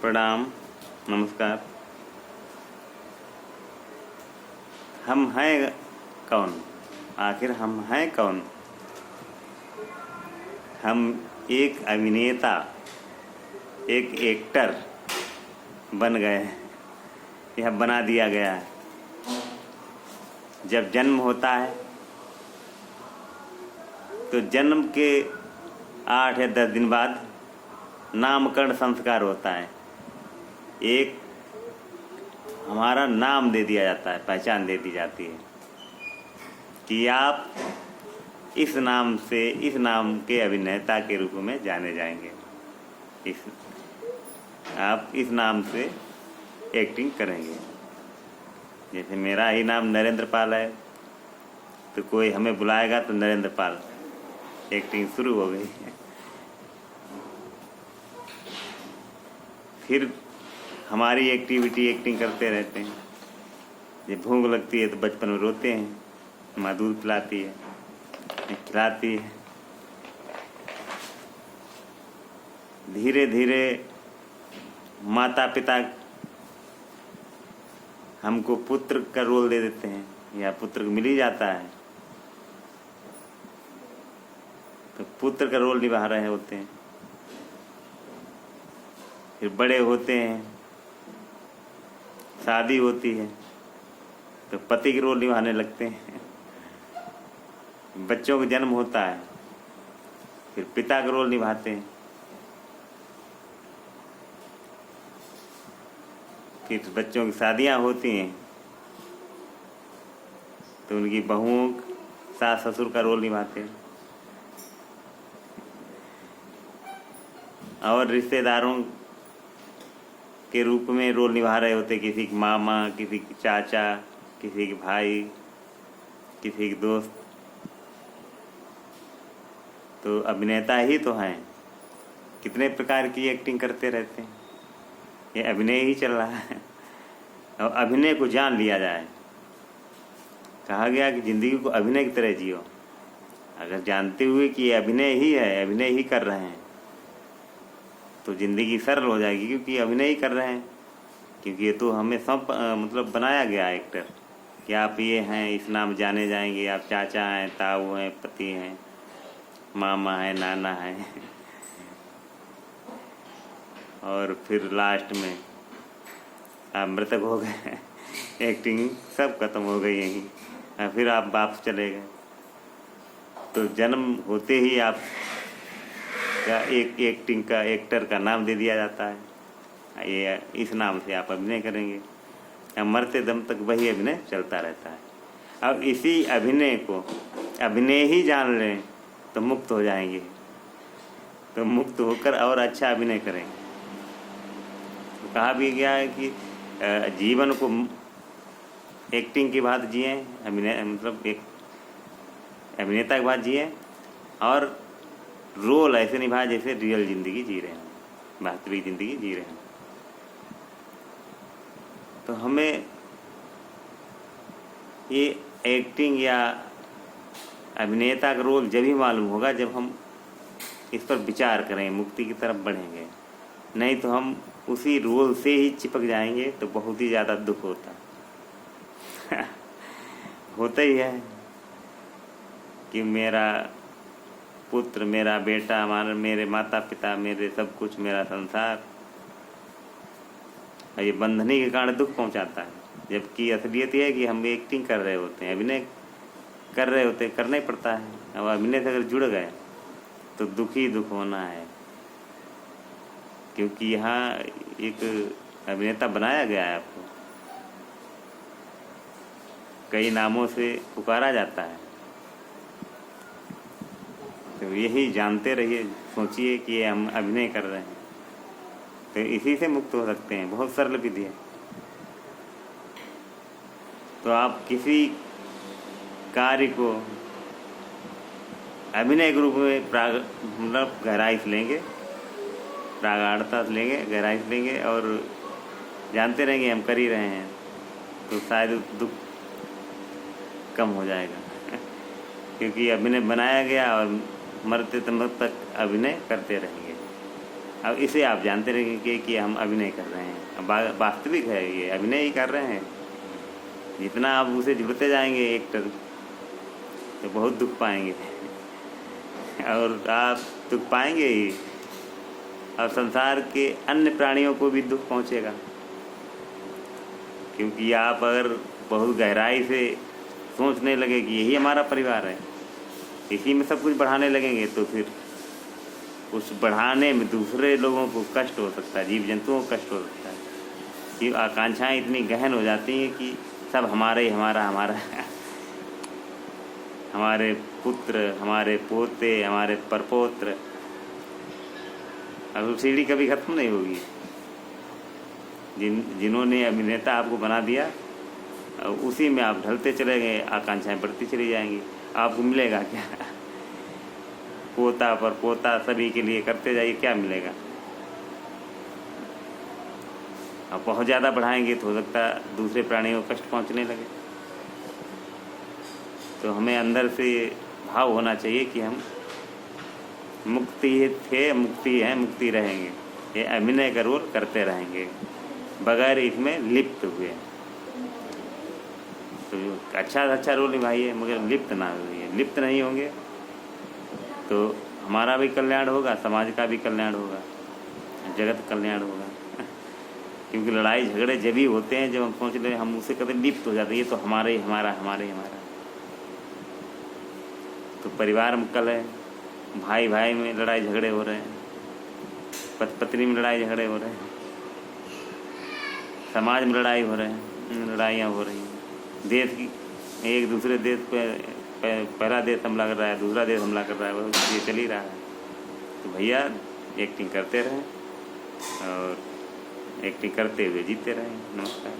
प्रणाम, नमस्कार। हम हैं कौन? आखिर हम हैं कौन? हम एक अभिनेता, एक एक्टर बन गए हैं, यह बना दिया गया है। जब जन्म होता है तो जन्म के 8 या 10 दिन बाद नामकरण संस्कार होता है। एक हमारा नाम दे दिया जाता है, पहचान दे दी जाती है कि आप इस नाम से, इस नाम के अभिनेता के रूप में जाने जाएंगे। आप इस नाम से एक्टिंग करेंगे। जैसे मेरा ही नाम नरेंद्र पाल है तो कोई हमें बुलाएगा तो नरेंद्र पाल, एक्टिंग शुरू हो गई। फिर हमारी एक्टिविटी एक्टिंग करते रहते हैं। जब भूख लगती है तो बचपन में रोते हैं, माँ दूध पिलाती है, खिलाती है। धीरे धीरे माता पिता हमको पुत्र का रोल दे देते हैं, या पुत्र को मिल ही जाता है तो पुत्र का रोल निभा रहे होते हैं। फिर बड़े होते हैं, शादी होती है तो पति के रोल निभाने लगते हैं। बच्चों का जन्म होता है फिर पिता का रोल निभाते हैं। फिर बच्चों की शादियां होती हैं तो उनकी बहुओं, सास ससुर का रोल निभाते हैं। और रिश्तेदारों के रूप में रोल निभा रहे होते, किसी के मामा, किसी के चाचा, किसी के भाई, किसी के दोस्त। तो अभिनेता ही तो हैं, कितने प्रकार की एक्टिंग करते रहते हैं। ये अभिनय ही चल रहा है। और अभिनय को जान लिया जाए। कहा गया कि ज़िंदगी को अभिनय की तरह जियो। अगर जानते हुए कि ये अभिनय ही है, अभिनय ही कर रहे हैं, तो ज़िंदगी सरल हो जाएगी, क्योंकि अभिनय ही कर रहे हैं। क्योंकि ये तो हमें सब मतलब बनाया गया एक्टर कि आप ये हैं, इस नाम जाने जाएंगे। आप चाचा हैं, ताऊ हैं, पति हैं, मामा है, नाना है। और फिर लास्ट में आप मृतक हो गए। एक्टिंग सब खत्म हो गई यहीं। फिर आप वापस चले गए। तो जन्म होते ही आप का एक एक्टिंग का एक्टर का नाम दे दिया जाता है। ये इस नाम से आप अभिनय करेंगे। अब मरते दम तक वही अभिनय चलता रहता है। अब इसी अभिनय को अभिनय ही जान लें तो मुक्त हो जाएंगे। तो मुक्त होकर और अच्छा अभिनय करेंगे। तो कहा भी गया है कि जीवन को एक्टिंग की बात जिए, अभिनय मतलब एक अभिनेता की बात जिए, और रोल ऐसे निभाए जैसे रियल ज़िंदगी जी रहे हैं, वास्तविक ज़िंदगी जी रहे हैं। तो हमें ये एक्टिंग या अभिनेता का रोल जब ही मालूम होगा जब हम इस पर विचार करें, मुक्ति की तरफ बढ़ेंगे। नहीं तो हम उसी रोल से ही चिपक जाएंगे तो बहुत ही ज़्यादा दुख होता है। होता ही है कि मेरा पुत्र, मेरा बेटा, मेरे माता पिता, मेरे सब कुछ, मेरा संसार, ये बंधनी के कारण दुख पहुंचाता है। जबकि असलियत यह है कि हम एक्टिंग कर रहे होते हैं, अभिनय कर रहे होते हैं, करना ही पड़ता है। अब अभिनय से अगर जुड़ गए तो दुख ही दुख होना है। क्योंकि यहाँ एक अभिनेता बनाया गया है, आपको कई नामों से पुकारा जाता है। तो यही जानते रहिए, सोचिए कि हम अभिनय कर रहे हैं, तो इसी से मुक्त हो सकते हैं। बहुत सरल विधि है। तो आप किसी कार्य को अभिनय के रूप में मतलब गहराई से लेंगे, प्रागाढ़ता से लेंगे, गहराई से लेंगे, और जानते रहेंगे हम कर ही रहे हैं, तो शायद दुख कम हो जाएगा। क्योंकि अभिनय बनाया गया और मरते दम तक अभिनय करते रहेंगे। अब इसे आप जानते रहेंगे कि हम अभिनय कर रहे हैं। अब वास्तविक है, ये अभिनय ही कर रहे हैं। जितना आप उसे जुड़ते जाएंगे एक्टर, तो बहुत दुख पाएंगे और आप दुख पाएंगे ही, और संसार के अन्य प्राणियों को भी दुख पहुंचेगा। क्योंकि आप अगर बहुत गहराई से सोचने लगे कि यही हमारा परिवार है, इसी में सब कुछ बढ़ाने लगेंगे, तो फिर उस बढ़ाने में दूसरे लोगों को कष्ट हो सकता है, जीव जंतुओं को कष्ट हो सकता है। कि आकांक्षाएं इतनी गहन हो जाती हैं कि सब हमारे ही हमारा हमारे पुत्र, हमारे पोते, हमारे परपोत्र। अब सीढ़ी कभी ख़त्म नहीं होगी। जिन्होंने अभिनेता आपको बना दिया, उसी में आप ढलते चले गए, आकांक्षाएं बढ़ती चली जाएंगी। आपको मिलेगा क्या? पोता पर पोता सभी के लिए करते जाइए, क्या मिलेगा? अब बहुत ज़्यादा बढ़ाएंगे तो हो सकता है दूसरे प्राणियों को कष्ट पहुंचने लगे। तो हमें अंदर से भाव होना चाहिए कि हम मुक्ति थे, मुक्ति हैं, मुक्ति रहेंगे। ये अभिनय का रोल करते रहेंगे बगैर इसमें लिप्त हुए। तो अच्छा से अच्छा रोल निभाइए, मगर लिप्त ना होइए। लिप्त नहीं होंगे तो हमारा भी कल्याण होगा, समाज का भी कल्याण होगा, जगत कल्याण होगा। क्योंकि लड़ाई झगड़े जब ही होते हैं जब हम सोच रहे हम उससे कभी लिप्त हो जाते हैं, ये तो हमारे ही हमारा, हमारे ही हमारा। तो परिवार में कल है, भाई भाई में लड़ाई झगड़े हो रहे हैं, पति पत्नी में लड़ाई झगड़े हो रहे हैं, समाज में लड़ाई हो रहे हैं, लड़ाइयाँ हो रही हैं। देश की एक दूसरे देश पे पहला देश हमला कर रहा है, दूसरा देश हमला कर रहा है, ये चल ही रहा है। तो भैया एक्टिंग करते रहें और एक्टिंग करते हुए जीते रहें। नमस्कार।